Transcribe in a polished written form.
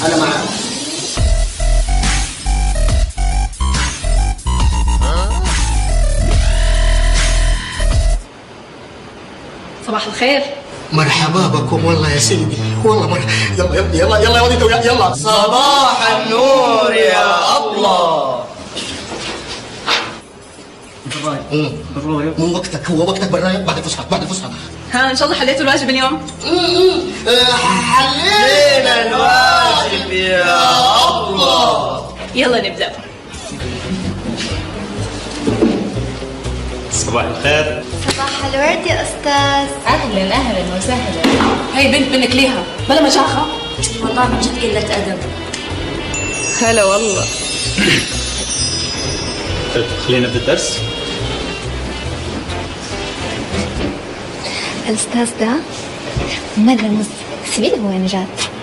انا معاك. صباح الخير. مرحبا بكم والله يا سيدي، والله يلا يلا يلا يلا يا وليد يلا. صباح النور يا الله. مو وقتك، هو وقتك برايا بعد الفسحه بعد الفسحه. ها ان شاء الله حليتوا الواجب اليوم؟ حلينا الواجب يا الله. يلا نبدأ. صباح الخير. صباح الورد يا أستاذ. أهلا أهلا وسهلا. هاي بنت منك ليها بلا مجاخة. والله من جد قلة أدب. هلا والله. طيب خلينا نبدا الدرس. الأستاذ ده مرة مزي، سيبي له وين جات.